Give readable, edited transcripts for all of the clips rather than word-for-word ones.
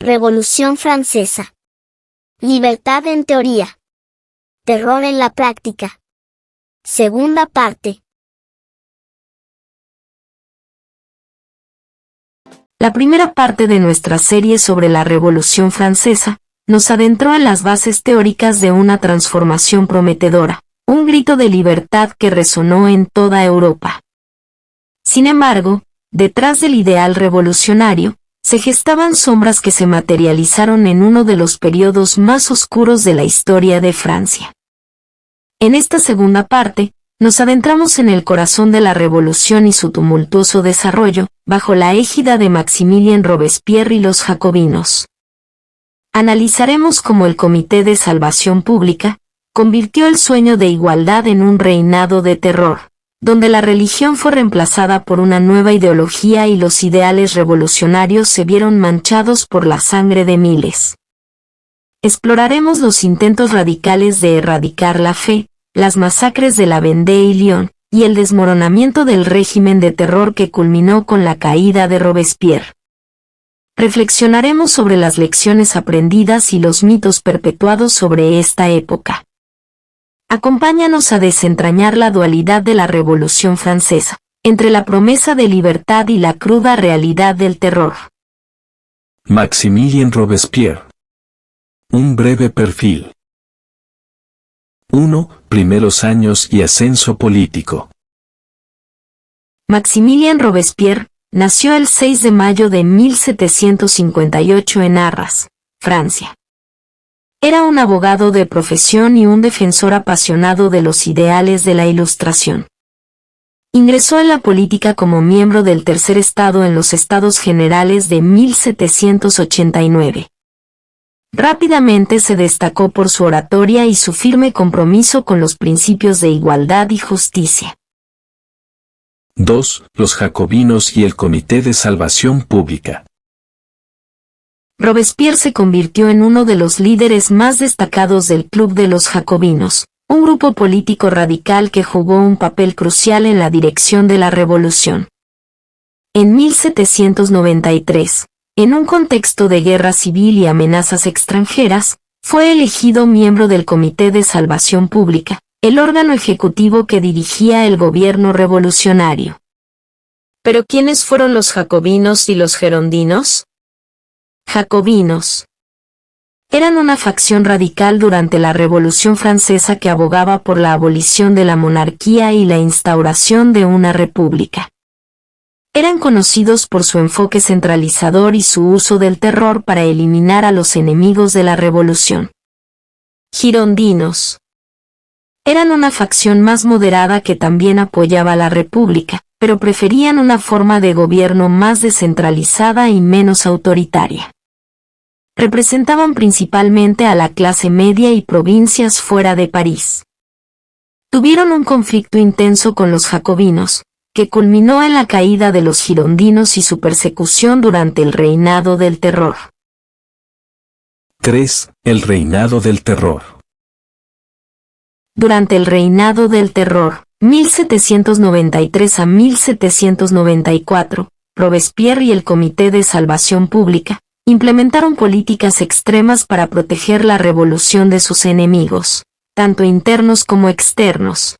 Revolución Francesa. Libertad en teoría. Terror en la práctica. Segunda parte. La primera parte de nuestra serie sobre la Revolución Francesa nos adentró en las bases teóricas de una transformación prometedora, un grito de libertad que resonó en toda Europa. Sin embargo, detrás del ideal revolucionario, se gestaban sombras que se materializaron en uno de los periodos más oscuros de la historia de Francia. En esta segunda parte, nos adentramos en el corazón de la revolución y su tumultuoso desarrollo, bajo la égida de Maximilien Robespierre y los jacobinos. Analizaremos cómo el Comité de Salvación Pública convirtió el sueño de igualdad en un reinado de terror, donde la religión fue reemplazada por una nueva ideología y los ideales revolucionarios se vieron manchados por la sangre de miles. Exploraremos los intentos radicales de erradicar la fe, las masacres de la Vendée y Lyon, y el desmoronamiento del régimen de terror que culminó con la caída de Robespierre. Reflexionaremos sobre las lecciones aprendidas y los mitos perpetuados sobre esta época. Acompáñanos a desentrañar la dualidad de la Revolución Francesa, entre la promesa de libertad y la cruda realidad del terror. Maximilien Robespierre. Un breve perfil. 1. Primeros años y ascenso político. Maximilien Robespierre nació el 6 de mayo de 1758 en Arras, Francia. Era un abogado de profesión y un defensor apasionado de los ideales de la Ilustración. Ingresó en la política como miembro del Tercer Estado en los Estados Generales de 1789. Rápidamente se destacó por su oratoria y su firme compromiso con los principios de igualdad y justicia. 2. Los jacobinos y el Comité de Salvación Pública. Robespierre se convirtió en uno de los líderes más destacados del Club de los Jacobinos, un grupo político radical que jugó un papel crucial en la dirección de la revolución. En 1793, en un contexto de guerra civil y amenazas extranjeras, fue elegido miembro del Comité de Salvación Pública, el órgano ejecutivo que dirigía el gobierno revolucionario. ¿Pero quiénes fueron los jacobinos y los girondinos? Jacobinos. Eran una facción radical durante la Revolución Francesa que abogaba por la abolición de la monarquía y la instauración de una república. Eran conocidos por su enfoque centralizador y su uso del terror para eliminar a los enemigos de la revolución. Girondinos. Eran una facción más moderada que también apoyaba a la república, pero preferían una forma de gobierno más descentralizada y menos autoritaria. Representaban principalmente a la clase media y provincias fuera de París. Tuvieron un conflicto intenso con los jacobinos, que culminó en la caída de los girondinos y su persecución durante el reinado del terror. 3. El reinado del terror. Durante el reinado del terror, 1793 a 1794, Robespierre y el Comité de Salvación Pública implementaron políticas extremas para proteger la revolución de sus enemigos, tanto internos como externos.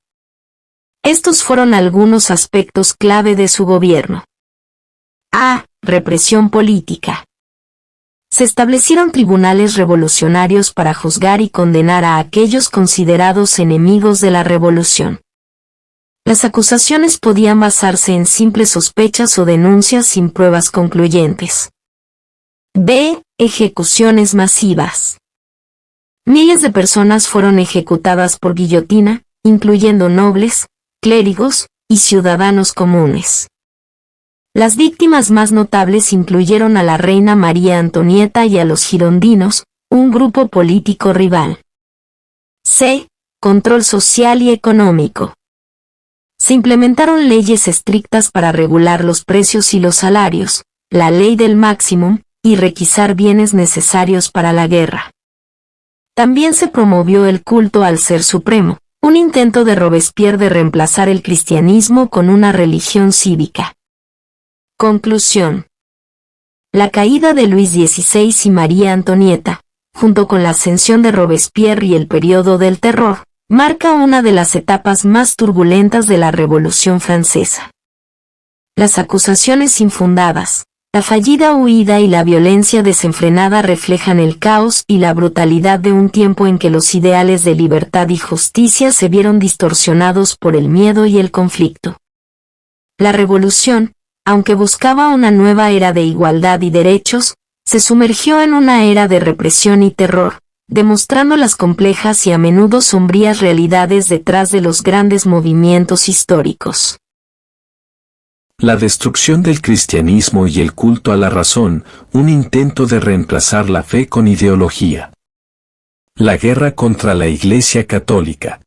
Estos fueron algunos aspectos clave de su gobierno. A. Represión política. Se establecieron tribunales revolucionarios para juzgar y condenar a aquellos considerados enemigos de la revolución. Las acusaciones podían basarse en simples sospechas o denuncias sin pruebas concluyentes. B. Ejecuciones masivas. Miles de personas fueron ejecutadas por guillotina, incluyendo nobles, clérigos y ciudadanos comunes. Las víctimas más notables incluyeron a la reina María Antonieta y a los girondinos, un grupo político rival. C. Control social y económico. Se implementaron leyes estrictas para regular los precios y los salarios, la ley del máximum, y requisar bienes necesarios para la guerra. También se promovió el culto al Ser Supremo, un intento de Robespierre de reemplazar el cristianismo con una religión cívica. Conclusión. La caída de Luis XVI y María Antonieta, junto con la ascensión de Robespierre y el periodo del terror, marca una de las etapas más turbulentas de la Revolución Francesa. Las acusaciones infundadas, la fallida huida y la violencia desenfrenada reflejan el caos y la brutalidad de un tiempo en que los ideales de libertad y justicia se vieron distorsionados por el miedo y el conflicto. La revolución, aunque buscaba una nueva era de igualdad y derechos, se sumergió en una era de represión y terror, demostrando las complejas y a menudo sombrías realidades detrás de los grandes movimientos históricos. La destrucción del cristianismo y el culto a la razón, un intento de reemplazar la fe con ideología. La guerra contra la Iglesia Católica.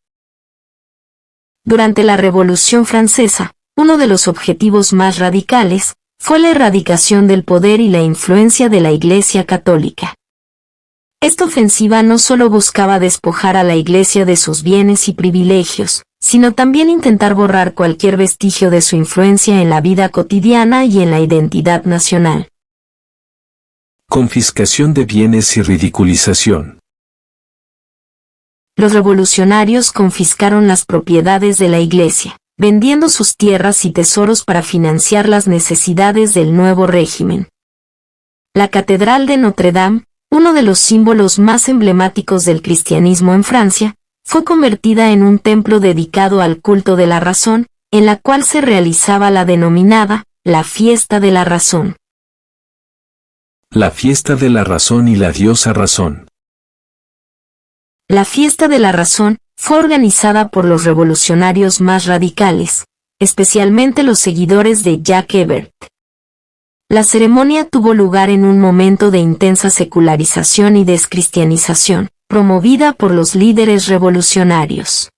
Durante la Revolución Francesa, uno de los objetivos más radicales fue la erradicación del poder y la influencia de la Iglesia Católica. Esta ofensiva no solo buscaba despojar a la Iglesia de sus bienes y privilegios, sino también intentar borrar cualquier vestigio de su influencia en la vida cotidiana y en la identidad nacional. Confiscación de bienes y ridiculización. Los revolucionarios confiscaron las propiedades de la Iglesia, vendiendo sus tierras y tesoros para financiar las necesidades del nuevo régimen. La Catedral de Notre Dame, uno de los símbolos más emblemáticos del cristianismo en Francia, fue convertida en un templo dedicado al culto de la razón, en la cual se realizaba la denominada la Fiesta de la Razón. La Fiesta de la Razón y la diosa Razón. La Fiesta de la Razón fue organizada por los revolucionarios más radicales, especialmente los seguidores de Jacques Hebert. La ceremonia tuvo lugar en un momento de intensa secularización y descristianización, promovida por los líderes revolucionarios.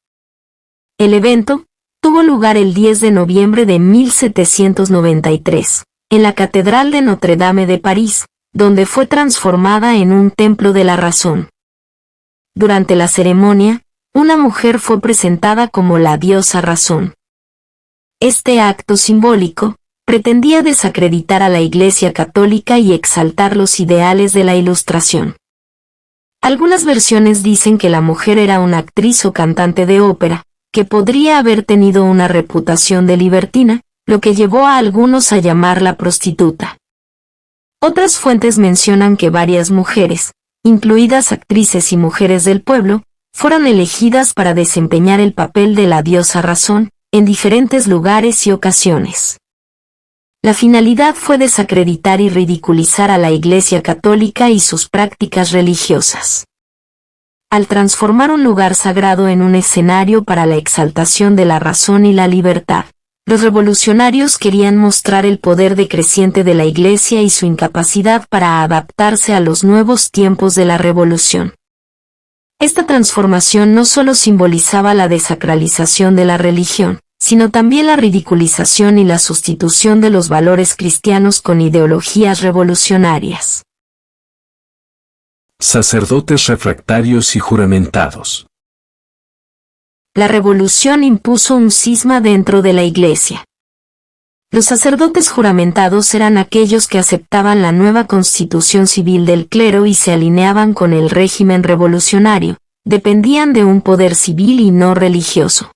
El evento tuvo lugar el 10 de noviembre de 1793, en la Catedral de Notre Dame de París, donde fue transformada en un templo de la razón. Durante la ceremonia, una mujer fue presentada como la diosa Razón. Este acto simbólico pretendía desacreditar a la Iglesia Católica y exaltar los ideales de la Ilustración. Algunas versiones dicen que la mujer era una actriz o cantante de ópera, que podría haber tenido una reputación de libertina, lo que llevó a algunos a llamarla prostituta. Otras fuentes mencionan que varias mujeres, incluidas actrices y mujeres del pueblo, fueron elegidas para desempeñar el papel de la diosa Razón, en diferentes lugares y ocasiones. La finalidad fue desacreditar y ridiculizar a la Iglesia Católica y sus prácticas religiosas. Al transformar un lugar sagrado en un escenario para la exaltación de la razón y la libertad, los revolucionarios querían mostrar el poder decreciente de la Iglesia y su incapacidad para adaptarse a los nuevos tiempos de la revolución. Esta transformación no solo simbolizaba la desacralización de la religión, sino también la ridiculización y la sustitución de los valores cristianos con ideologías revolucionarias. Sacerdotes refractarios y juramentados. La revolución impuso un cisma dentro de la Iglesia. Los sacerdotes juramentados eran aquellos que aceptaban la nueva constitución civil del clero y se alineaban con el régimen revolucionario, dependían de un poder civil y no religioso.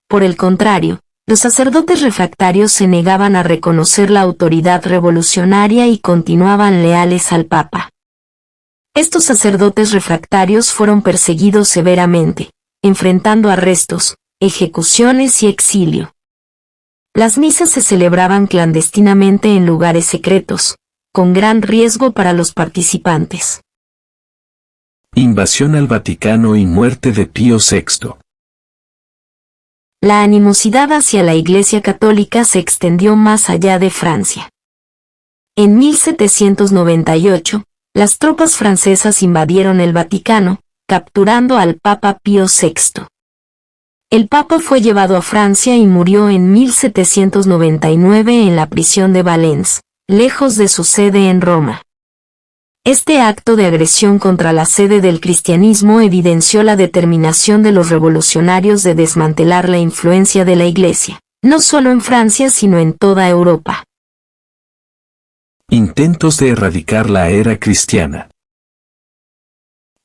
Por el contrario, los sacerdotes refractarios se negaban a reconocer la autoridad revolucionaria y continuaban leales al Papa. Estos sacerdotes refractarios fueron perseguidos severamente, enfrentando arrestos, ejecuciones y exilio. Las misas se celebraban clandestinamente en lugares secretos, con gran riesgo para los participantes. Invasión al Vaticano y muerte de Pío VI. La animosidad hacia la Iglesia Católica se extendió más allá de Francia. En 1798, las tropas francesas invadieron el Vaticano, capturando al Papa Pío VI. El Papa fue llevado a Francia y murió en 1799 en la prisión de Valence, lejos de su sede en Roma. Este acto de agresión contra la sede del cristianismo evidenció la determinación de los revolucionarios de desmantelar la influencia de la Iglesia, no solo en Francia sino en toda Europa. Intentos de erradicar la era cristiana.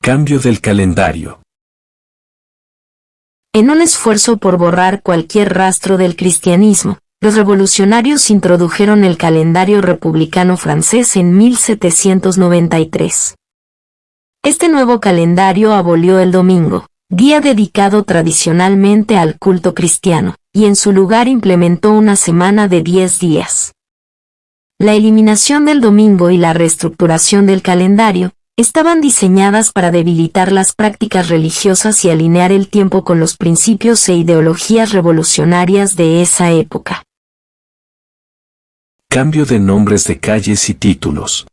Cambio del calendario. En un esfuerzo por borrar cualquier rastro del cristianismo, los revolucionarios introdujeron el calendario republicano francés en 1793. Este nuevo calendario abolió el domingo, día dedicado tradicionalmente al culto cristiano, y en su lugar implementó una semana de 10 días. La eliminación del domingo y la reestructuración del calendario estaban diseñadas para debilitar las prácticas religiosas y alinear el tiempo con los principios e ideologías revolucionarias de esa época. Cambio de nombres de calles y títulos.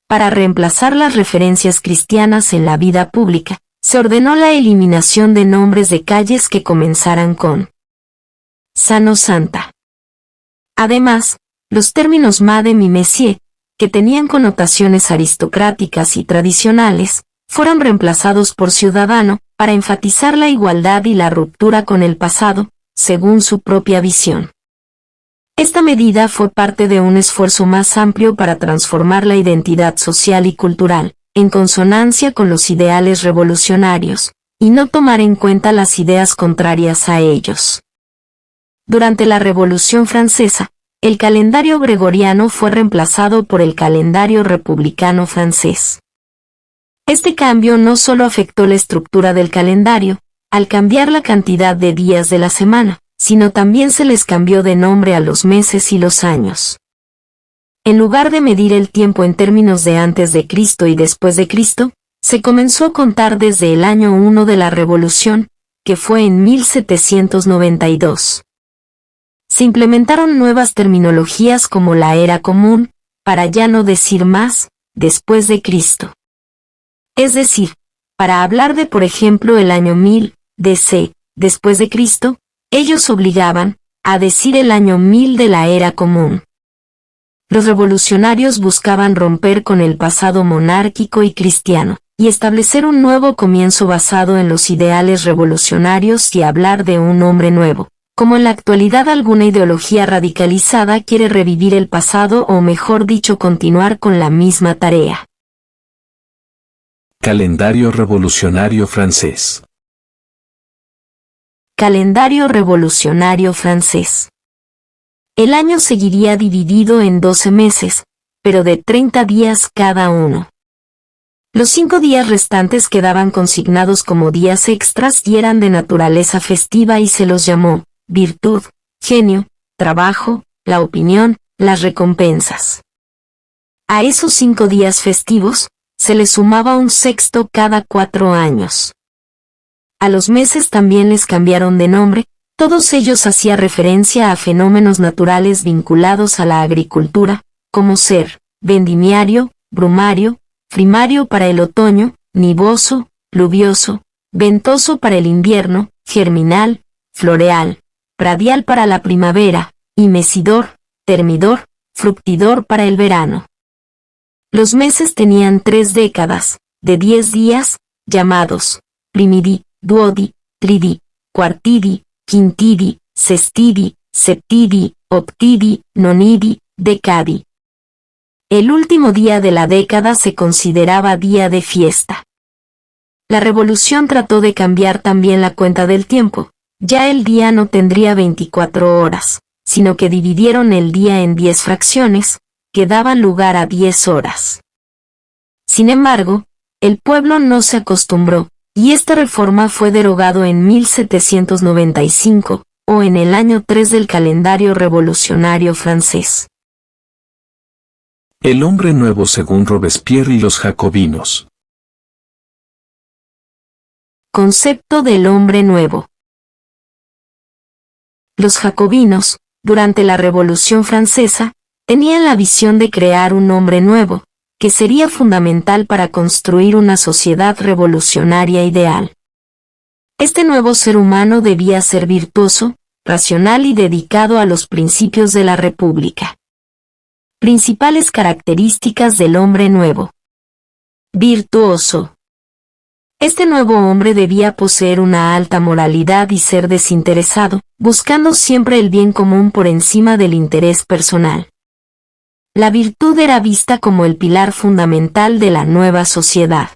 Para reemplazar las referencias cristianas en la vida pública, se ordenó la eliminación de nombres de calles que comenzaran con Sano Santa. Además, los términos Madame y Monsieur, que tenían connotaciones aristocráticas y tradicionales, fueron reemplazados por ciudadano, para enfatizar la igualdad y la ruptura con el pasado, según su propia visión. Esta medida fue parte de un esfuerzo más amplio para transformar la identidad social y cultural, en consonancia con los ideales revolucionarios, y no tomar en cuenta las ideas contrarias a ellos. Durante la Revolución Francesa, el calendario gregoriano fue reemplazado por el calendario republicano francés. Este cambio no solo afectó la estructura del calendario, al cambiar la cantidad de días de la semana, sino también se les cambió de nombre a los meses y los años. En lugar de medir el tiempo en términos de antes de Cristo y después de Cristo, se comenzó a contar desde el año 1 de la Revolución, que fue en 1792. Se implementaron nuevas terminologías como la era común, para ya no decir más, después de Cristo. Es decir, para hablar de por ejemplo el año 1000, DC, después de Cristo, ellos obligaban a decir el año 1000 de la era común. Los revolucionarios buscaban romper con el pasado monárquico y cristiano, y establecer un nuevo comienzo basado en los ideales revolucionarios y hablar de un hombre nuevo. Como en la actualidad alguna ideología radicalizada quiere revivir el pasado o mejor dicho continuar con la misma tarea. Calendario revolucionario francés. Calendario revolucionario francés. El año seguiría dividido en 12 meses, pero de 30 días cada uno. Los 5 días restantes quedaban consignados como días extras y eran de naturaleza festiva y se los llamó virtud, genio, trabajo, la opinión, las recompensas. A esos 5 días festivos, se les sumaba un sexto cada 4 años. A los meses también les cambiaron de nombre, todos ellos hacían referencia a fenómenos naturales vinculados a la agricultura, como ser vendimiario, brumario, primario para el otoño, nivoso, pluvioso, ventoso para el invierno, germinal, floreal, radial para la primavera, y mesidor, termidor, fructidor para el verano. Los meses tenían 3 décadas, de 10 días, llamados primidi, duodi, tridi, quartidi, quintidi, sestidi, septidi, octidi, nonidi, decadi. El último día de la década se consideraba día de fiesta. La revolución trató de cambiar también la cuenta del tiempo. Ya el día no tendría 24 horas, sino que dividieron el día en 10 fracciones, que daban lugar a 10 horas. Sin embargo, el pueblo no se acostumbró, y esta reforma fue derogado en 1795, o en el año 3 del calendario revolucionario francés. El hombre nuevo según Robespierre y los jacobinos. Concepto del hombre nuevo. Los jacobinos, durante la Revolución Francesa, tenían la visión de crear un hombre nuevo, que sería fundamental para construir una sociedad revolucionaria ideal. Este nuevo ser humano debía ser virtuoso, racional y dedicado a los principios de la República. Principales características del hombre nuevo. Virtuoso. Este nuevo hombre debía poseer una alta moralidad y ser desinteresado, buscando siempre el bien común por encima del interés personal. La virtud era vista como el pilar fundamental de la nueva sociedad.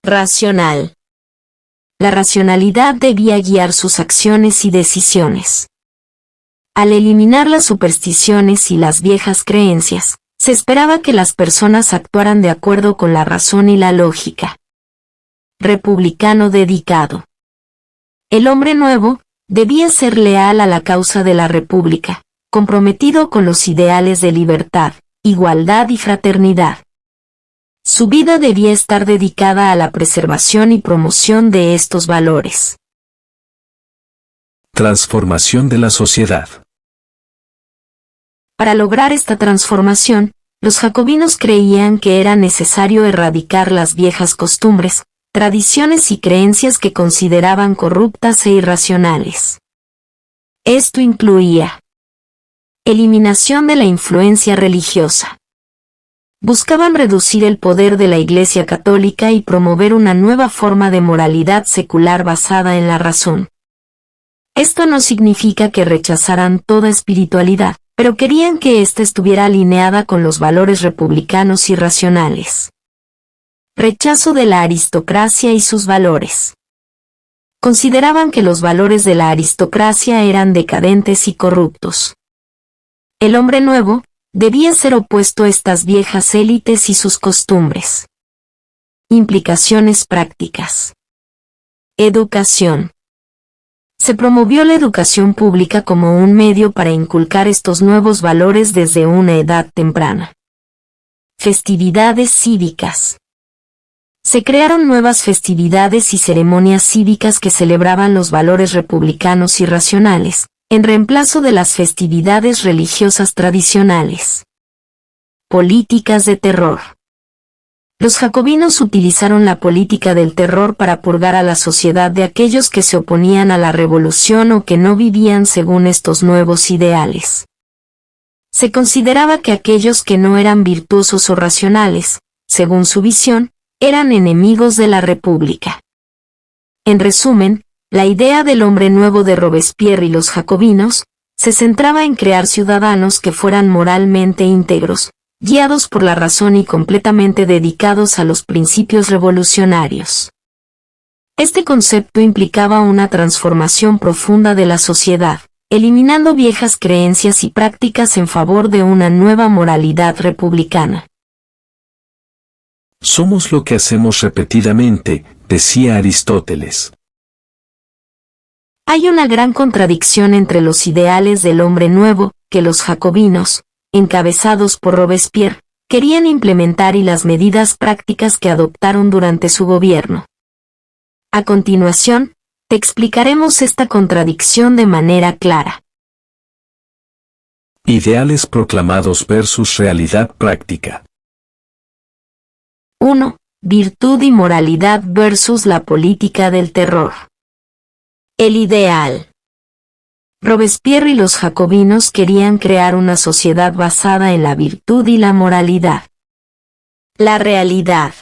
Racional. La racionalidad debía guiar sus acciones y decisiones. Al eliminar las supersticiones y las viejas creencias, se esperaba que las personas actuaran de acuerdo con la razón y la lógica. Republicano dedicado. El hombre nuevo debía ser leal a la causa de la República, comprometido con los ideales de libertad, igualdad y fraternidad. Su vida debía estar dedicada a la preservación y promoción de estos valores. Transformación de la sociedad. Para lograr esta transformación, los jacobinos creían que era necesario erradicar las viejas costumbres, tradiciones y creencias que consideraban corruptas e irracionales. Esto incluía eliminación de la influencia religiosa. Buscaban reducir el poder de la Iglesia Católica y promover una nueva forma de moralidad secular basada en la razón. Esto no significa que rechazaran toda espiritualidad, pero querían que ésta estuviera alineada con los valores republicanos y racionales. Rechazo de la aristocracia y sus valores. Consideraban que los valores de la aristocracia eran decadentes y corruptos. El hombre nuevo debía ser opuesto a estas viejas élites y sus costumbres. Implicaciones prácticas. Educación. Se promovió la educación pública como un medio para inculcar estos nuevos valores desde una edad temprana. Festividades cívicas. Se crearon nuevas festividades y ceremonias cívicas que celebraban los valores republicanos y racionales, en reemplazo de las festividades religiosas tradicionales. Políticas de terror. Los jacobinos utilizaron la política del terror para purgar a la sociedad de aquellos que se oponían a la revolución o que no vivían según estos nuevos ideales. Se consideraba que aquellos que no eran virtuosos o racionales, según su visión, eran enemigos de la República. En resumen, la idea del hombre nuevo de Robespierre y los jacobinos se centraba en crear ciudadanos que fueran moralmente íntegros, guiados por la razón y completamente dedicados a los principios revolucionarios. Este concepto implicaba una transformación profunda de la sociedad, eliminando viejas creencias y prácticas en favor de una nueva moralidad republicana. Somos lo que hacemos repetidamente, decía Aristóteles. Hay una gran contradicción entre los ideales del hombre nuevo, que los jacobinos, encabezados por Robespierre, querían implementar y las medidas prácticas que adoptaron durante su gobierno. A continuación, te explicaremos esta contradicción de manera clara. Ideales proclamados versus realidad práctica. 1. Virtud y moralidad versus la política del terror. El ideal. Robespierre y los jacobinos querían crear una sociedad basada en la virtud y la moralidad. La realidad.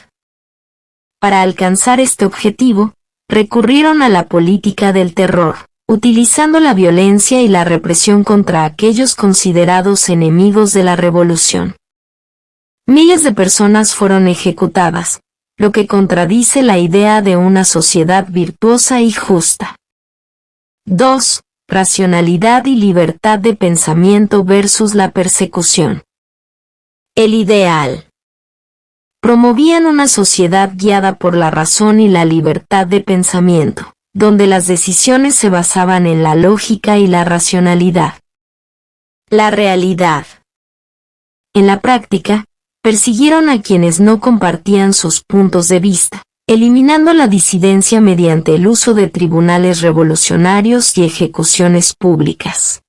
Para alcanzar este objetivo, recurrieron a la política del terror, utilizando la violencia y la represión contra aquellos considerados enemigos de la revolución. Miles de personas fueron ejecutadas, lo que contradice la idea de una sociedad virtuosa y justa. 2. Racionalidad y libertad de pensamiento versus la persecución. El ideal. Promovían una sociedad guiada por la razón y la libertad de pensamiento, donde las decisiones se basaban en la lógica y la racionalidad. La realidad. En la práctica, persiguieron a quienes no compartían sus puntos de vista, eliminando la disidencia mediante el uso de tribunales revolucionarios y ejecuciones públicas.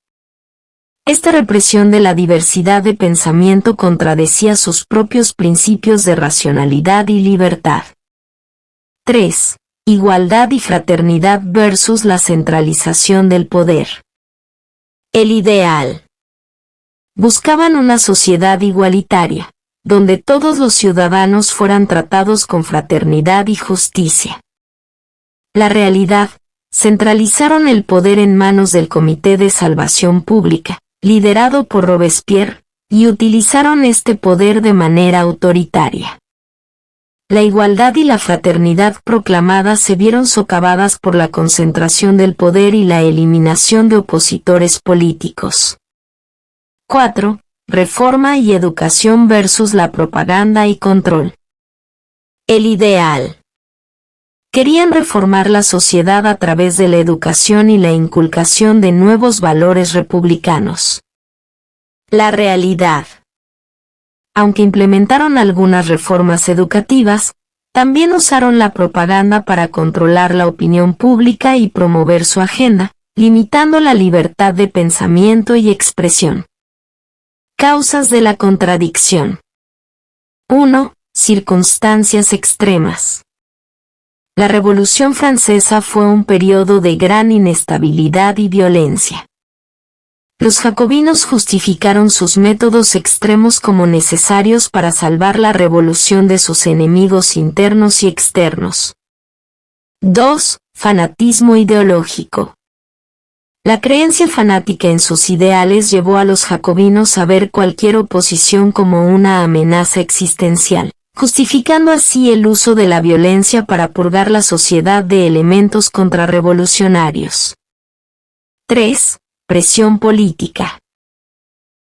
Esta represión de la diversidad de pensamiento contradecía sus propios principios de racionalidad y libertad. 3. Igualdad y fraternidad versus la centralización del poder. El ideal. Buscaban una sociedad igualitaria, donde todos los ciudadanos fueran tratados con fraternidad y justicia. La realidad, centralizaron el poder en manos del Comité de Salvación Pública, liderado por Robespierre, y utilizaron este poder de manera autoritaria. La igualdad y la fraternidad proclamadas se vieron socavadas por la concentración del poder y la eliminación de opositores políticos. 4. Reforma y educación versus la propaganda y control. El ideal. Querían reformar la sociedad a través de la educación y la inculcación de nuevos valores republicanos. La realidad. Aunque implementaron algunas reformas educativas, también usaron la propaganda para controlar la opinión pública y promover su agenda, limitando la libertad de pensamiento y expresión. Causas de la contradicción. 1. Circunstancias extremas. La Revolución Francesa fue un periodo de gran inestabilidad y violencia. Los jacobinos justificaron sus métodos extremos como necesarios para salvar la revolución de sus enemigos internos y externos. 2. Fanatismo ideológico. La creencia fanática en sus ideales llevó a los jacobinos a ver cualquier oposición como una amenaza existencial, justificando así el uso de la violencia para purgar la sociedad de elementos contrarrevolucionarios. 3. Presión política.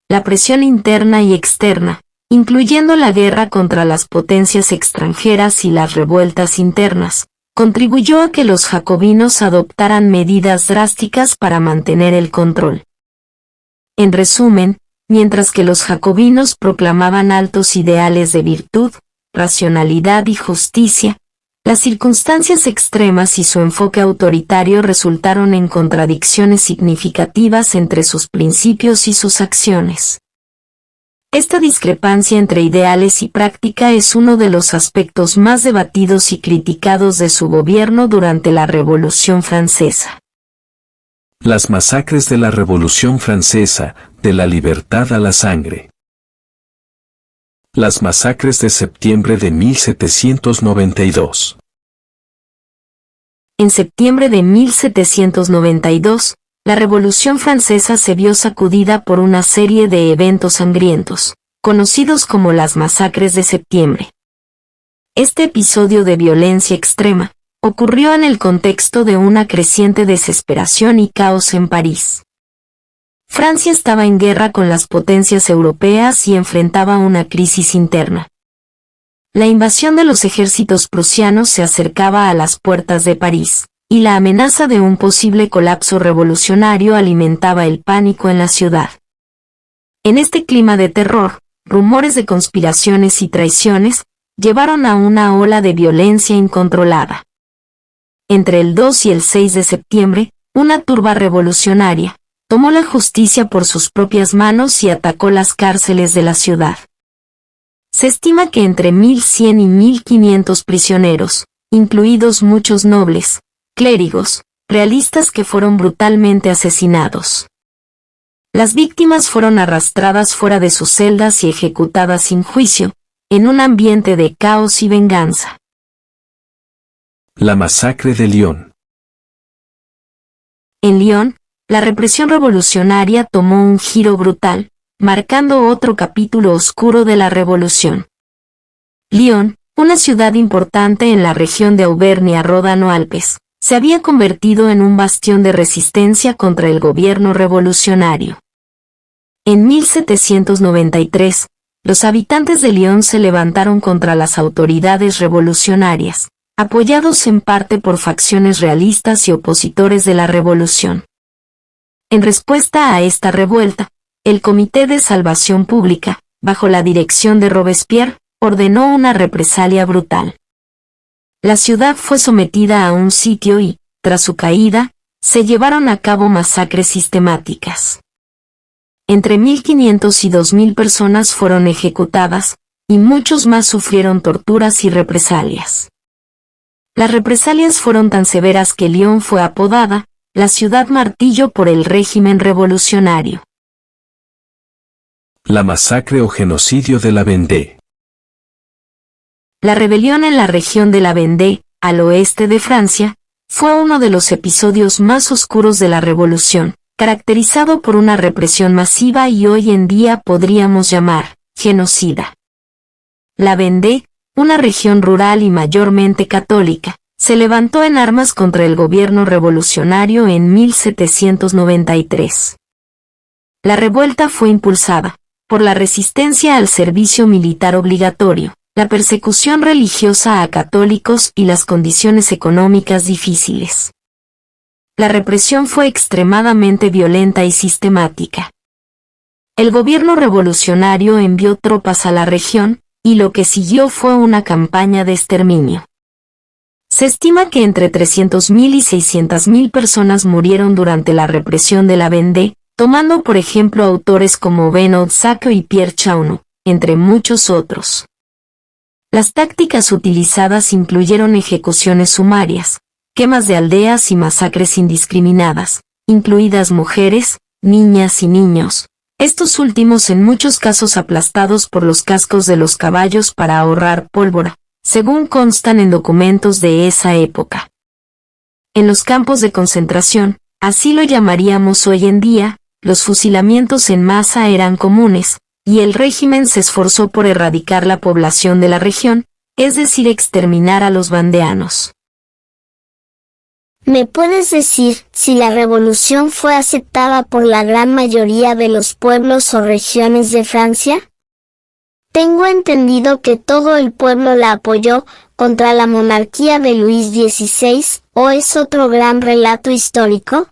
La presión interna y externa, incluyendo la guerra contra las potencias extranjeras y las revueltas internas, contribuyó a que los jacobinos adoptaran medidas drásticas para mantener el control. En resumen, mientras que los jacobinos proclamaban altos ideales de virtud, racionalidad y justicia, las circunstancias extremas y su enfoque autoritario resultaron en contradicciones significativas entre sus principios y sus acciones. Esta discrepancia entre ideales y práctica es uno de los aspectos más debatidos y criticados de su gobierno durante la Revolución Francesa. Las masacres de la Revolución Francesa, de la libertad a la sangre. Las masacres de septiembre de 1792. En septiembre de 1792, la Revolución Francesa se vio sacudida por una serie de eventos sangrientos, conocidos como las masacres de septiembre. Este episodio de violencia extrema ocurrió en el contexto de una creciente desesperación y caos en París. Francia estaba en guerra con las potencias europeas y enfrentaba una crisis interna. La invasión de los ejércitos prusianos se acercaba a las puertas de París, y la amenaza de un posible colapso revolucionario alimentaba el pánico en la ciudad. En este clima de terror, rumores de conspiraciones y traiciones llevaron a una ola de violencia incontrolada. Entre el 2 y el 6 de septiembre, una turba revolucionaria tomó la justicia por sus propias manos y atacó las cárceles de la ciudad. Se estima que entre 1.100 y 1.500 prisioneros, incluidos muchos nobles, clérigos, realistas que fueron brutalmente asesinados. Las víctimas fueron arrastradas fuera de sus celdas y ejecutadas sin juicio, en un ambiente de caos y venganza. La masacre de Lyon. En Lyon, la represión revolucionaria tomó un giro brutal, marcando otro capítulo oscuro de la revolución. Lyon, una ciudad importante en la región de Auvernia-Ródano-Alpes, se había convertido en un bastión de resistencia contra el gobierno revolucionario. En 1793, los habitantes de Lyon se levantaron contra las autoridades revolucionarias, apoyados en parte por facciones realistas y opositores de la revolución. En respuesta a esta revuelta, el Comité de Salvación Pública, bajo la dirección de Robespierre, ordenó una represalia brutal. La ciudad fue sometida a un sitio y, tras su caída, se llevaron a cabo masacres sistemáticas. Entre 1.500 y 2.000 personas fueron ejecutadas, y muchos más sufrieron torturas y represalias. Las represalias fueron tan severas que Lyon fue apodada la ciudad martillo por el régimen revolucionario. La masacre o genocidio de la Vendée. La rebelión en la región de la Vendée, al oeste de Francia, fue uno de los episodios más oscuros de la revolución, caracterizado por una represión masiva y hoy en día podríamos llamar genocida. La Vendée, una región rural y mayormente católica, se levantó en armas contra el gobierno revolucionario en 1793. La revuelta fue impulsada por la resistencia al servicio militar obligatorio, la persecución religiosa a católicos y las condiciones económicas difíciles. La represión fue extremadamente violenta y sistemática. El gobierno revolucionario envió tropas a la región, y lo que siguió fue una campaña de exterminio. Se estima que entre 300.000 y 600.000 personas murieron durante la represión de la Vendée, tomando por ejemplo autores como Benoît Sacco y Pierre Chaunou, entre muchos otros. Las tácticas utilizadas incluyeron ejecuciones sumarias, quemas de aldeas y masacres indiscriminadas, incluidas mujeres, niñas y niños, estos últimos en muchos casos aplastados por los cascos de los caballos para ahorrar pólvora, según constan en documentos de esa época. En los campos de concentración, así lo llamaríamos hoy en día, los fusilamientos en masa eran comunes, y el régimen se esforzó por erradicar la población de la región, es decir, exterminar a los vandeanos. ¿Me puedes decir si la revolución fue aceptada por la gran mayoría de los pueblos o regiones de Francia? Tengo entendido que todo el pueblo la apoyó contra la monarquía de Luis XVI, ¿o es otro gran relato histórico?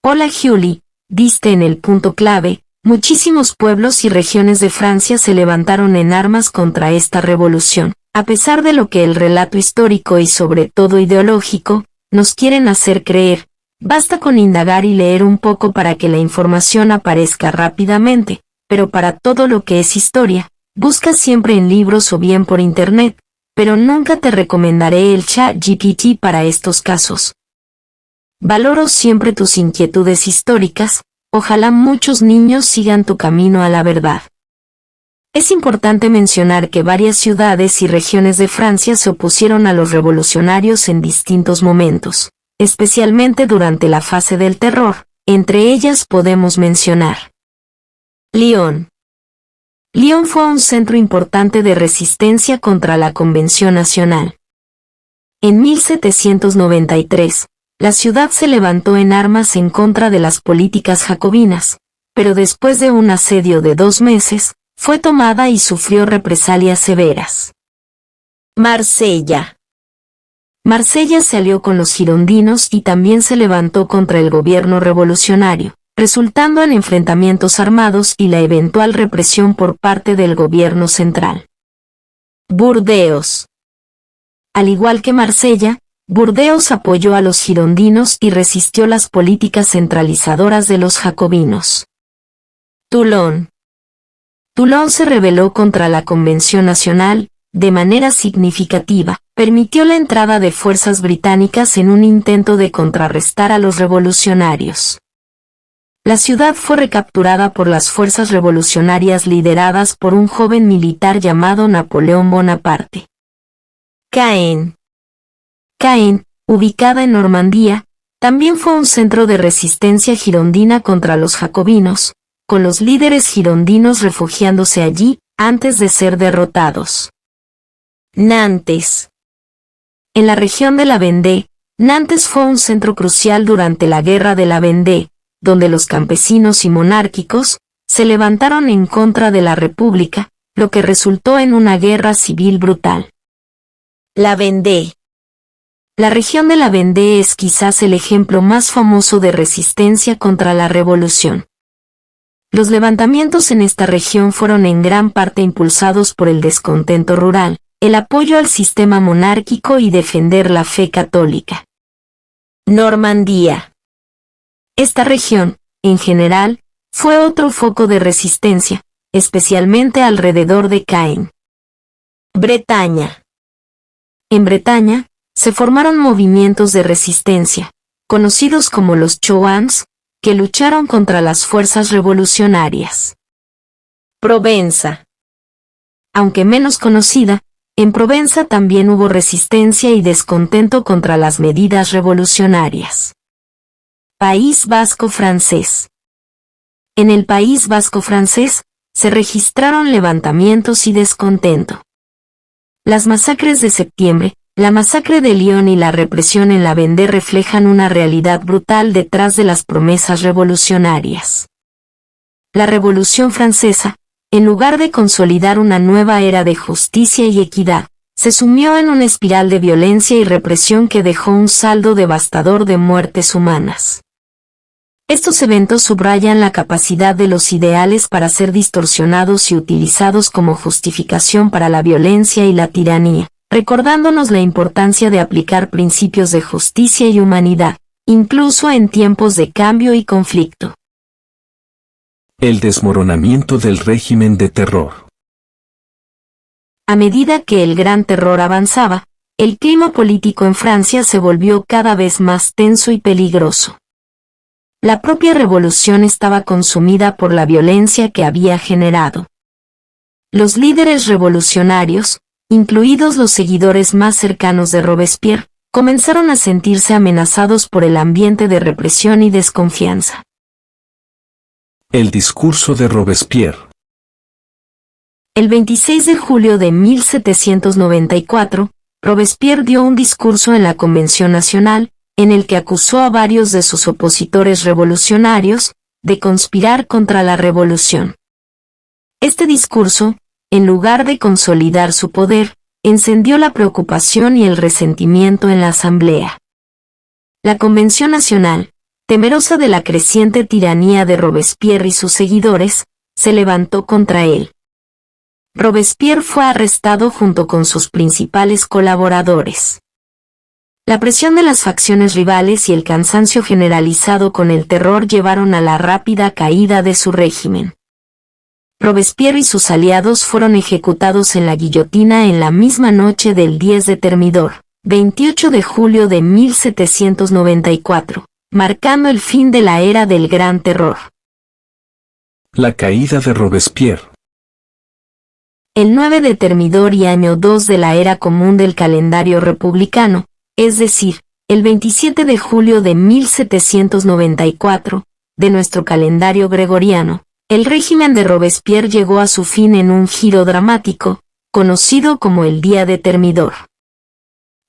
Hola Julie, diste en el punto clave. Muchísimos pueblos y regiones de Francia se levantaron en armas contra esta revolución, a pesar de lo que el relato histórico y sobre todo ideológico, nos quieren hacer creer. Basta con indagar y leer un poco para que la información aparezca rápidamente, pero para todo lo que es historia, busca siempre en libros o bien por internet, pero nunca te recomendaré el ChatGPT para estos casos. Valoro siempre tus inquietudes históricas. Ojalá muchos niños sigan tu camino a la verdad. Es importante mencionar que varias ciudades y regiones de Francia se opusieron a los revolucionarios en distintos momentos, especialmente durante la fase del terror. Entre ellas podemos mencionar Lyon. Lyon fue un centro importante de resistencia contra la Convención Nacional. En 1793, la ciudad se levantó en armas en contra de las políticas jacobinas, pero después de un asedio de 2 meses, fue tomada y sufrió represalias severas. Marsella. Marsella se alió con los girondinos y también se levantó contra el gobierno revolucionario, resultando en enfrentamientos armados y la eventual represión por parte del gobierno central. Burdeos. Al igual que Marsella, Burdeos apoyó a los girondinos y resistió las políticas centralizadoras de los jacobinos. Toulon. Toulon se rebeló contra la Convención Nacional, de manera significativa, permitió la entrada de fuerzas británicas en un intento de contrarrestar a los revolucionarios. La ciudad fue recapturada por las fuerzas revolucionarias lideradas por un joven militar llamado Napoleón Bonaparte. Caen. Caen, ubicada en Normandía, también fue un centro de resistencia girondina contra los jacobinos, con los líderes girondinos refugiándose allí antes de ser derrotados. Nantes. En la región de la Vendée, Nantes fue un centro crucial durante la Guerra de la Vendée, donde los campesinos y monárquicos se levantaron en contra de la República, lo que resultó en una guerra civil brutal. La Vendée. La región de la Vendée es quizás el ejemplo más famoso de resistencia contra la revolución. Los levantamientos en esta región fueron en gran parte impulsados por el descontento rural, el apoyo al sistema monárquico y defender la fe católica. Normandía. Esta región, en general, fue otro foco de resistencia, especialmente alrededor de Caen. Bretaña. En Bretaña, se formaron movimientos de resistencia, conocidos como los chouans, que lucharon contra las fuerzas revolucionarias. Provenza. Aunque menos conocida, en Provenza también hubo resistencia y descontento contra las medidas revolucionarias. País Vasco francés. En el País Vasco francés, se registraron levantamientos y descontento. Las masacres de septiembre, la masacre de Lyon y la represión en la Vendée reflejan una realidad brutal detrás de las promesas revolucionarias. La Revolución Francesa, en lugar de consolidar una nueva era de justicia y equidad, se sumió en una espiral de violencia y represión que dejó un saldo devastador de muertes humanas. Estos eventos subrayan la capacidad de los ideales para ser distorsionados y utilizados como justificación para la violencia y la tiranía, recordándonos la importancia de aplicar principios de justicia y humanidad, incluso en tiempos de cambio y conflicto. El desmoronamiento del régimen de terror. A medida que el Gran Terror avanzaba, el clima político en Francia se volvió cada vez más tenso y peligroso. La propia revolución estaba consumida por la violencia que había generado. Los líderes revolucionarios, incluidos los seguidores más cercanos de Robespierre, comenzaron a sentirse amenazados por el ambiente de represión y desconfianza. El discurso de Robespierre. El 26 de julio de 1794, Robespierre dio un discurso en la Convención Nacional, en el que acusó a varios de sus opositores revolucionarios de conspirar contra la revolución. Este discurso, en lugar de consolidar su poder, encendió la preocupación y el resentimiento en la Asamblea. La Convención Nacional, temerosa de la creciente tiranía de Robespierre y sus seguidores, se levantó contra él. Robespierre fue arrestado junto con sus principales colaboradores. La presión de las facciones rivales y el cansancio generalizado con el terror llevaron a la rápida caída de su régimen. Robespierre y sus aliados fueron ejecutados en la guillotina en la misma noche del 10 de Thermidor, 28 de julio de 1794, marcando el fin de la era del Gran Terror. La caída de Robespierre. El 9 de Thermidor y año 2 de la era común del calendario republicano, es decir, el 27 de julio de 1794, de nuestro calendario gregoriano, el régimen de Robespierre llegó a su fin en un giro dramático, conocido como el Día de Thermidor.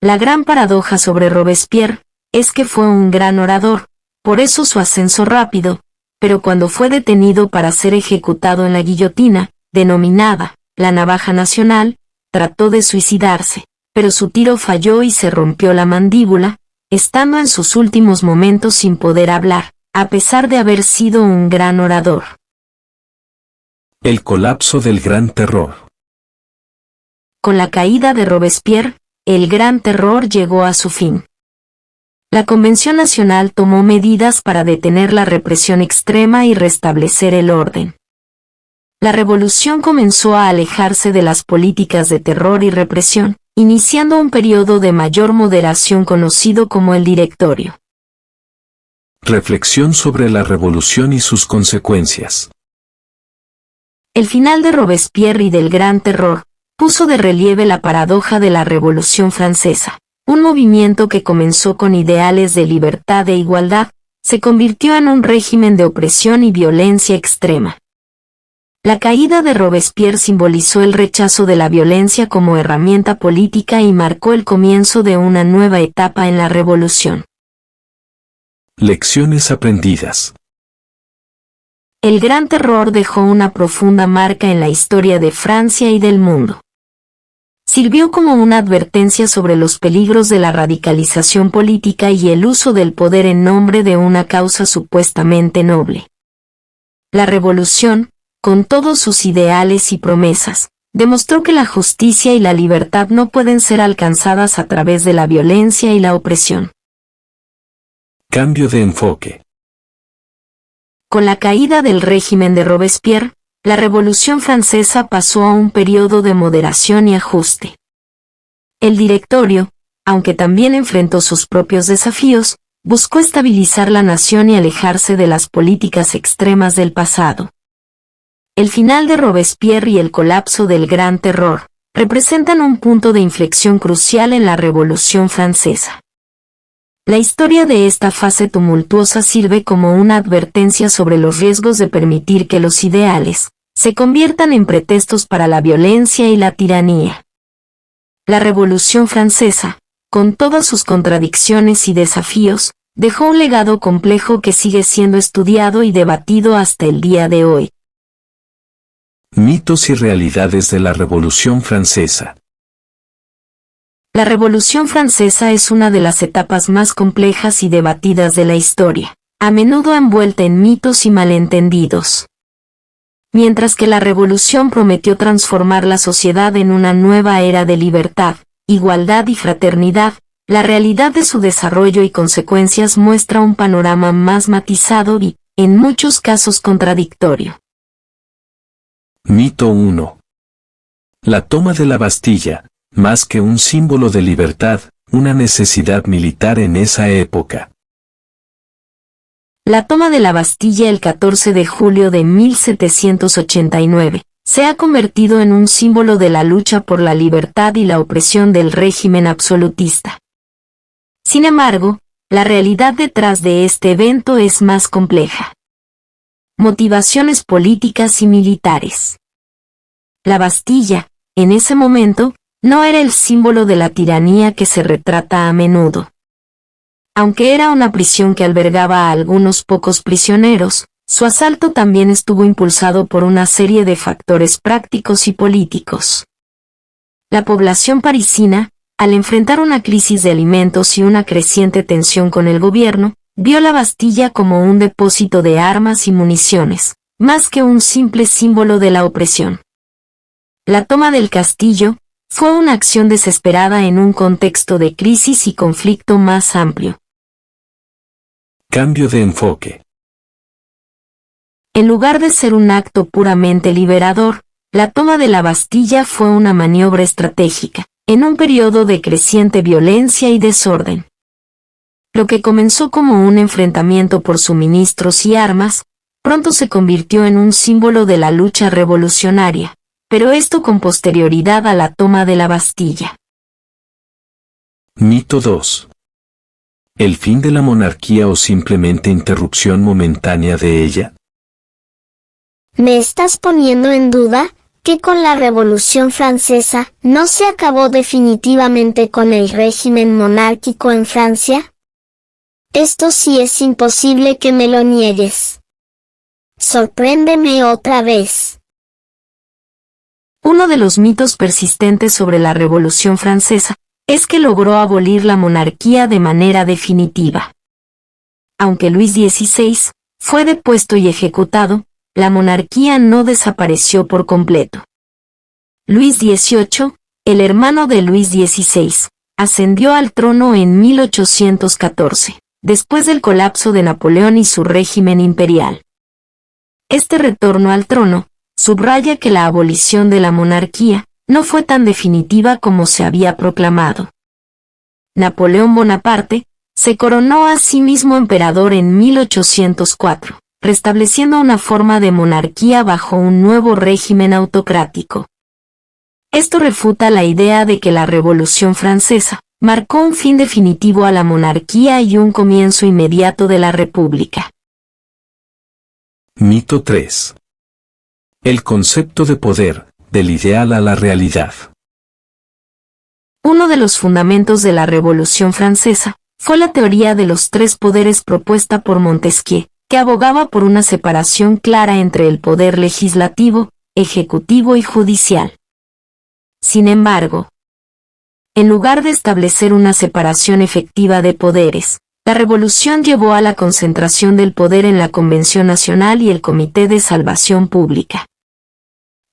La gran paradoja sobre Robespierre es que fue un gran orador, por eso su ascenso rápido, pero cuando fue detenido para ser ejecutado en la guillotina, denominada la navaja nacional, trató de suicidarse, pero su tiro falló y se rompió la mandíbula, estando en sus últimos momentos sin poder hablar, a pesar de haber sido un gran orador. El colapso del Gran Terror. Con la caída de Robespierre, el Gran Terror llegó a su fin. La Convención Nacional tomó medidas para detener la represión extrema y restablecer el orden. La revolución comenzó a alejarse de las políticas de terror y represión, iniciando un periodo de mayor moderación conocido como el Directorio. Reflexión sobre la revolución y sus consecuencias. El final de Robespierre y del Gran Terror puso de relieve la paradoja de la Revolución Francesa. Un movimiento que comenzó con ideales de libertad e igualdad, se convirtió en un régimen de opresión y violencia extrema. La caída de Robespierre simbolizó el rechazo de la violencia como herramienta política y marcó el comienzo de una nueva etapa en la revolución. Lecciones aprendidas. El Gran Terror dejó una profunda marca en la historia de Francia y del mundo. Sirvió como una advertencia sobre los peligros de la radicalización política y el uso del poder en nombre de una causa supuestamente noble. La revolución, con todos sus ideales y promesas, demostró que la justicia y la libertad no pueden ser alcanzadas a través de la violencia y la opresión. Cambio de enfoque. Con la caída del régimen de Robespierre, la Revolución Francesa pasó a un periodo de moderación y ajuste. El Directorio, aunque también enfrentó sus propios desafíos, buscó estabilizar la nación y alejarse de las políticas extremas del pasado. El final de Robespierre y el colapso del Gran Terror representan un punto de inflexión crucial en la Revolución Francesa. La historia de esta fase tumultuosa sirve como una advertencia sobre los riesgos de permitir que los ideales se conviertan en pretextos para la violencia y la tiranía. La Revolución Francesa, con todas sus contradicciones y desafíos, dejó un legado complejo que sigue siendo estudiado y debatido hasta el día de hoy. Mitos y realidades de la Revolución Francesa. La Revolución Francesa es una de las etapas más complejas y debatidas de la historia, a menudo envuelta en mitos y malentendidos. Mientras que la Revolución prometió transformar la sociedad en una nueva era de libertad, igualdad y fraternidad, la realidad de su desarrollo y consecuencias muestra un panorama más matizado y, en muchos casos, contradictorio. Mito 1. La toma de la Bastilla, más que un símbolo de libertad, una necesidad militar en esa época. La toma de la Bastilla el 14 de julio de 1789 se ha convertido en un símbolo de la lucha por la libertad y la opresión del régimen absolutista. Sin embargo, la realidad detrás de este evento es más compleja. Motivaciones políticas y militares. La Bastilla, en ese momento, no era el símbolo de la tiranía que se retrata a menudo. Aunque era una prisión que albergaba a algunos pocos prisioneros, su asalto también estuvo impulsado por una serie de factores prácticos y políticos. La población parisina, al enfrentar una crisis de alimentos y una creciente tensión con el gobierno, vio la Bastilla como un depósito de armas y municiones, más que un simple símbolo de la opresión. La toma del castillo fue una acción desesperada en un contexto de crisis y conflicto más amplio. Cambio de enfoque. En lugar de ser un acto puramente liberador, la toma de la Bastilla fue una maniobra estratégica, en un periodo de creciente violencia y desorden. Lo que comenzó como un enfrentamiento por suministros y armas, pronto se convirtió en un símbolo de la lucha revolucionaria, pero esto con posterioridad a la toma de la Bastilla. Mito 2. ¿El fin de la monarquía o simplemente interrupción momentánea de ella? ¿Me estás poniendo en duda que con la Revolución Francesa no se acabó definitivamente con el régimen monárquico en Francia? Esto sí es imposible que me lo niegues. Sorpréndeme otra vez. Uno de los mitos persistentes sobre la Revolución Francesa es que logró abolir la monarquía de manera definitiva. Aunque Luis XVI fue depuesto y ejecutado, la monarquía no desapareció por completo. Luis XVIII, el hermano de Luis XVI, ascendió al trono en 1814, después del colapso de Napoleón y su régimen imperial. Este retorno al trono subraya que la abolición de la monarquía no fue tan definitiva como se había proclamado. Napoleón Bonaparte se coronó a sí mismo emperador en 1804, restableciendo una forma de monarquía bajo un nuevo régimen autocrático. Esto refuta la idea de que la Revolución Francesa marcó un fin definitivo a la monarquía y un comienzo inmediato de la República. Mito 3. El concepto de poder, del ideal a la realidad. Uno de los fundamentos de la Revolución Francesa fue la teoría de los tres poderes propuesta por Montesquieu, que abogaba por una separación clara entre el poder legislativo, ejecutivo y judicial. Sin embargo, en lugar de establecer una separación efectiva de poderes, la revolución llevó a la concentración del poder en la Convención Nacional y el Comité de Salvación Pública.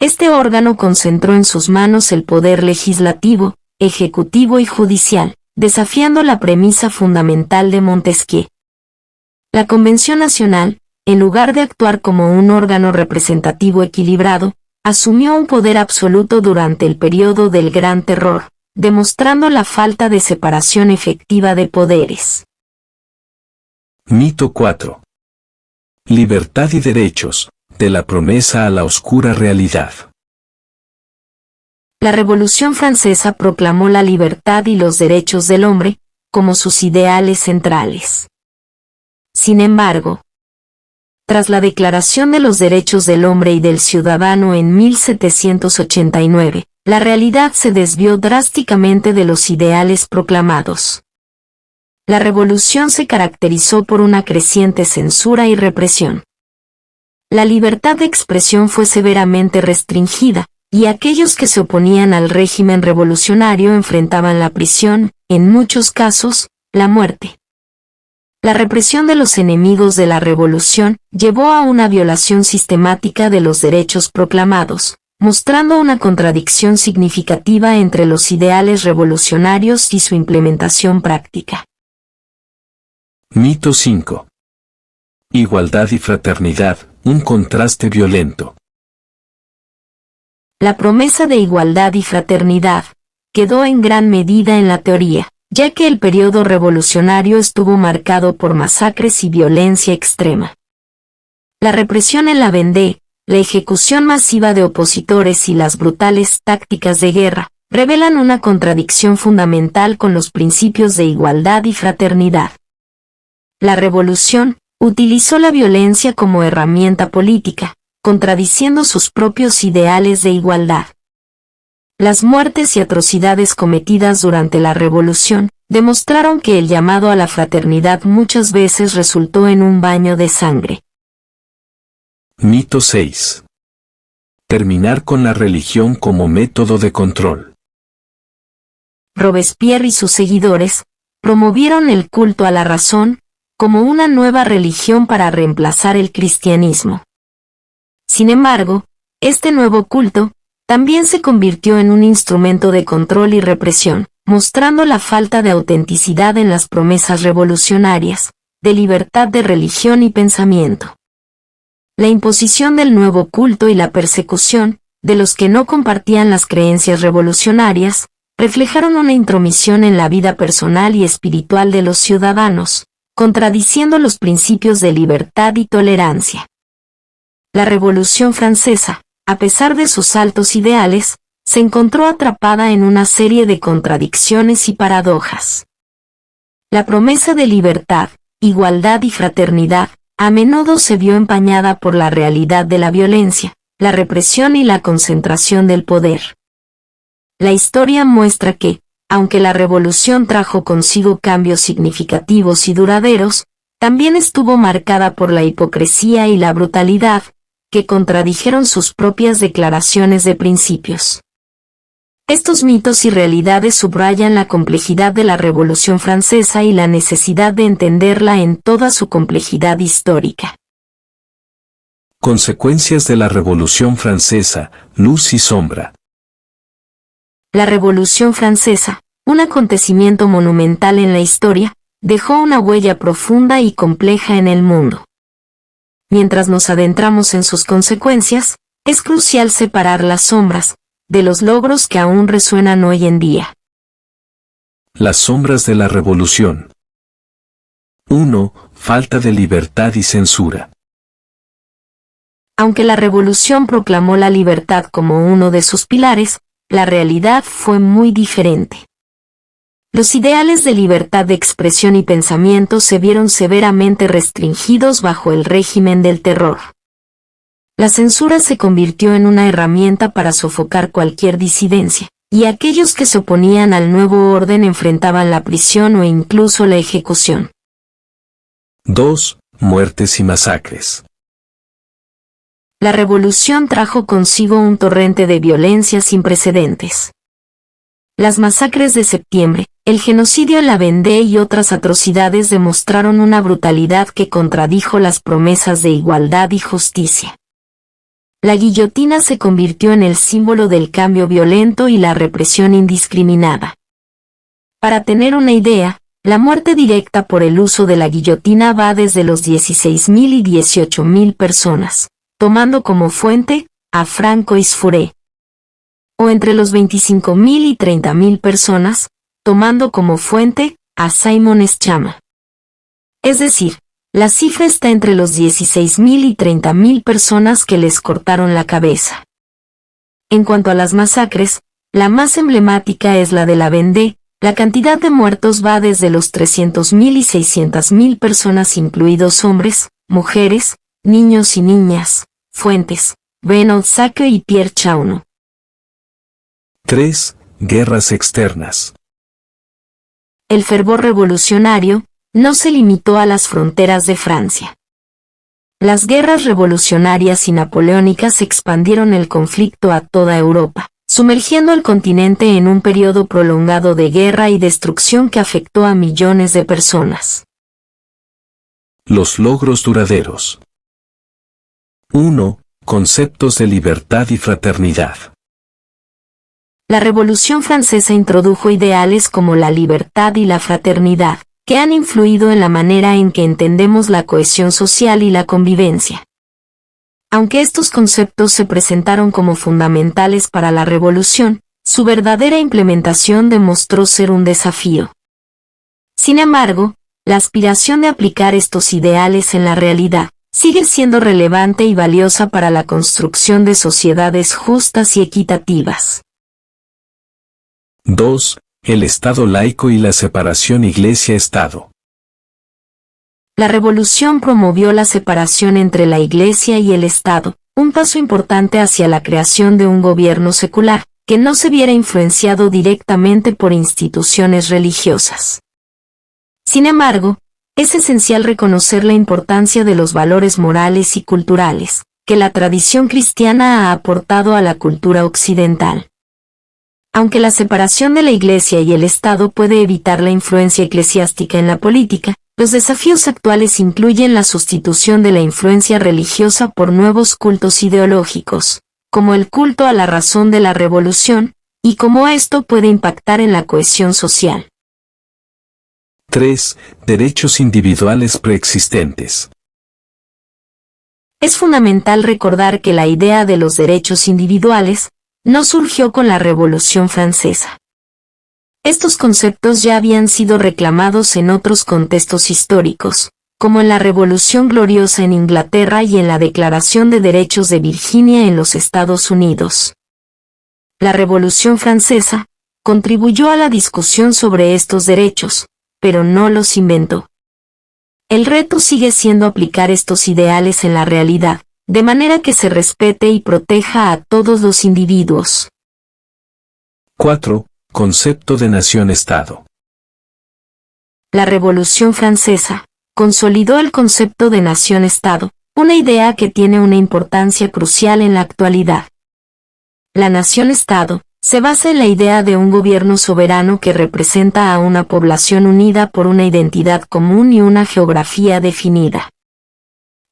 Este órgano concentró en sus manos el poder legislativo, ejecutivo y judicial, desafiando la premisa fundamental de Montesquieu. La Convención Nacional, en lugar de actuar como un órgano representativo equilibrado, asumió un poder absoluto durante el periodo del Gran Terror, demostrando la falta de separación efectiva de poderes. Mito 4. Libertad y derechos, de la promesa a la oscura realidad. La Revolución Francesa proclamó la libertad y los derechos del hombre, como sus ideales centrales. Sin embargo, tras la Declaración de los Derechos del Hombre y del Ciudadano en 1789, la realidad se desvió drásticamente de los ideales proclamados. La revolución se caracterizó por una creciente censura y represión. La libertad de expresión fue severamente restringida, y aquellos que se oponían al régimen revolucionario enfrentaban la prisión, en muchos casos, la muerte. La represión de los enemigos de la revolución llevó a una violación sistemática de los derechos proclamados, mostrando una contradicción significativa entre los ideales revolucionarios y su implementación práctica. Mito 5. Igualdad y fraternidad, un contraste violento. La promesa de igualdad y fraternidad quedó en gran medida en la teoría, ya que el periodo revolucionario estuvo marcado por masacres y violencia extrema. La represión en la Vendée, la ejecución masiva de opositores y las brutales tácticas de guerra revelan una contradicción fundamental con los principios de igualdad y fraternidad. La revolución utilizó la violencia como herramienta política, contradiciendo sus propios ideales de igualdad. Las muertes y atrocidades cometidas durante la revolución demostraron que el llamado a la fraternidad muchas veces resultó en un baño de sangre. Mito 6. Terminar con la religión como método de control. Robespierre y sus seguidores promovieron el culto a la razón como una nueva religión para reemplazar el cristianismo. Sin embargo, este nuevo culto también se convirtió en un instrumento de control y represión, mostrando la falta de autenticidad en las promesas revolucionarias, de libertad de religión y pensamiento. La imposición del nuevo culto y la persecución de los que no compartían las creencias revolucionarias reflejaron una intromisión en la vida personal y espiritual de los ciudadanos, contradiciendo los principios de libertad y tolerancia. La Revolución Francesa, a pesar de sus altos ideales, se encontró atrapada en una serie de contradicciones y paradojas. La promesa de libertad, igualdad y fraternidad a menudo se vio empañada por la realidad de la violencia, la represión y la concentración del poder. La historia muestra que, aunque la revolución trajo consigo cambios significativos y duraderos, también estuvo marcada por la hipocresía y la brutalidad, que contradijeron sus propias declaraciones de principios. Estos mitos y realidades subrayan la complejidad de la Revolución Francesa y la necesidad de entenderla en toda su complejidad histórica. Consecuencias de la Revolución Francesa, luz y sombra. La Revolución Francesa, un acontecimiento monumental en la historia, dejó una huella profunda y compleja en el mundo. Mientras nos adentramos en sus consecuencias, es crucial separar las sombras de los logros que aún resuenan hoy en día. Las sombras de la revolución. 1. Falta de libertad y censura. Aunque la revolución proclamó la libertad como uno de sus pilares, la realidad fue muy diferente. Los ideales de libertad de expresión y pensamiento se vieron severamente restringidos bajo el régimen del terror. La censura se convirtió en una herramienta para sofocar cualquier disidencia, y aquellos que se oponían al nuevo orden enfrentaban la prisión o incluso la ejecución. 2. Muertes y masacres. La revolución trajo consigo un torrente de violencia sin precedentes. Las masacres de septiembre, el genocidio en la Vendée y otras atrocidades demostraron una brutalidad que contradijo las promesas de igualdad y justicia. La guillotina se convirtió en el símbolo del cambio violento y la represión indiscriminada. Para tener una idea, la muerte directa por el uso de la guillotina va desde los 16.000 y 18.000 personas, tomando como fuente a Francois Furet, o entre los 25.000 y 30.000 personas, tomando como fuente a Simon Schama. Es decir, la cifra está entre los 16.000 y 30.000 personas que les cortaron la cabeza. En cuanto a las masacres, la más emblemática es la de la Vendée, La cantidad de muertos va desde los 300.000 y 600.000 personas, incluidos hombres, mujeres, niños y niñas. Fuentes: Renaud Sacre y Pierre Chauno. 3. Guerras externas. El fervor revolucionario no se limitó a las fronteras de Francia. Las guerras revolucionarias y napoleónicas expandieron el conflicto a toda Europa, sumergiendo al continente en un periodo prolongado de guerra y destrucción que afectó a millones de personas. Los logros duraderos. 1. Conceptos de libertad y fraternidad. La Revolución Francesa introdujo ideales como la libertad y la fraternidad, que han influido en la manera en que entendemos la cohesión social y la convivencia. Aunque estos conceptos se presentaron como fundamentales para la revolución, su verdadera implementación demostró ser un desafío. Sin embargo, la aspiración de aplicar estos ideales en la realidad sigue siendo relevante y valiosa para la construcción de sociedades justas y equitativas. 2. El Estado laico y la separación Iglesia-Estado. La revolución promovió la separación entre la Iglesia y el Estado, un paso importante hacia la creación de un gobierno secular, que no se viera influenciado directamente por instituciones religiosas. Sin embargo, es esencial reconocer la importancia de los valores morales y culturales, que la tradición cristiana ha aportado a la cultura occidental. Aunque la separación de la Iglesia y el Estado puede evitar la influencia eclesiástica en la política, los desafíos actuales incluyen la sustitución de la influencia religiosa por nuevos cultos ideológicos, como el culto a la razón de la revolución, y cómo esto puede impactar en la cohesión social. 3. Derechos individuales preexistentes. Es fundamental recordar que la idea de los derechos individuales no surgió con la Revolución Francesa. Estos conceptos ya habían sido reclamados en otros contextos históricos, como en la Revolución Gloriosa en Inglaterra y en la Declaración de Derechos de Virginia en los Estados Unidos. La Revolución Francesa contribuyó a la discusión sobre estos derechos, pero no los inventó. El reto sigue siendo aplicar estos ideales en la realidad, de manera que se respete y proteja a todos los individuos. 4. Concepto de nación-estado. La Revolución Francesa consolidó el concepto de nación-estado, una idea que tiene una importancia crucial en la actualidad. La nación-estado se basa en la idea de un gobierno soberano que representa a una población unida por una identidad común y una geografía definida.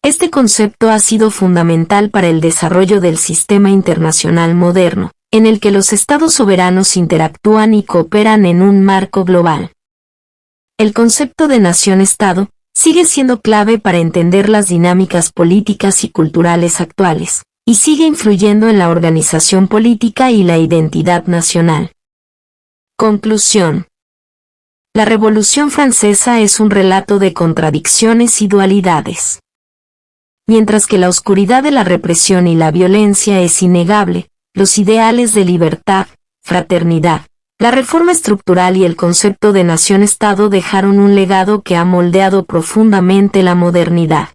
Este concepto ha sido fundamental para el desarrollo del sistema internacional moderno, en el que los estados soberanos interactúan y cooperan en un marco global. El concepto de nación-estado sigue siendo clave para entender las dinámicas políticas y culturales actuales, y sigue influyendo en la organización política y la identidad nacional. Conclusión. La Revolución Francesa es un relato de contradicciones y dualidades. Mientras que la oscuridad de la represión y la violencia es innegable, los ideales de libertad, fraternidad, la reforma estructural y el concepto de nación-estado dejaron un legado que ha moldeado profundamente la modernidad.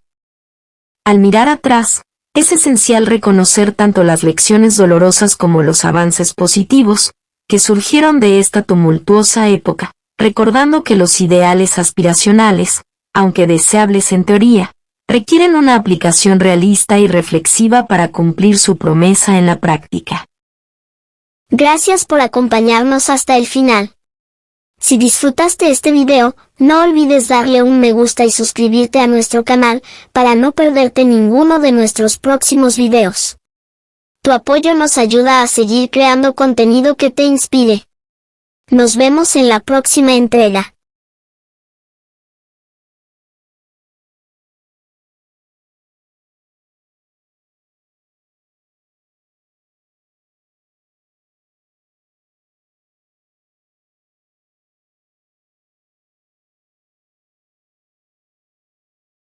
Al mirar atrás, es esencial reconocer tanto las lecciones dolorosas como los avances positivos, que surgieron de esta tumultuosa época, recordando que los ideales aspiracionales, aunque deseables en teoría, requieren una aplicación realista y reflexiva para cumplir su promesa en la práctica. Gracias por acompañarnos hasta el final. Si disfrutaste este video, no olvides darle un me gusta y suscribirte a nuestro canal, para no perderte ninguno de nuestros próximos videos. Tu apoyo nos ayuda a seguir creando contenido que te inspire. Nos vemos en la próxima entrega.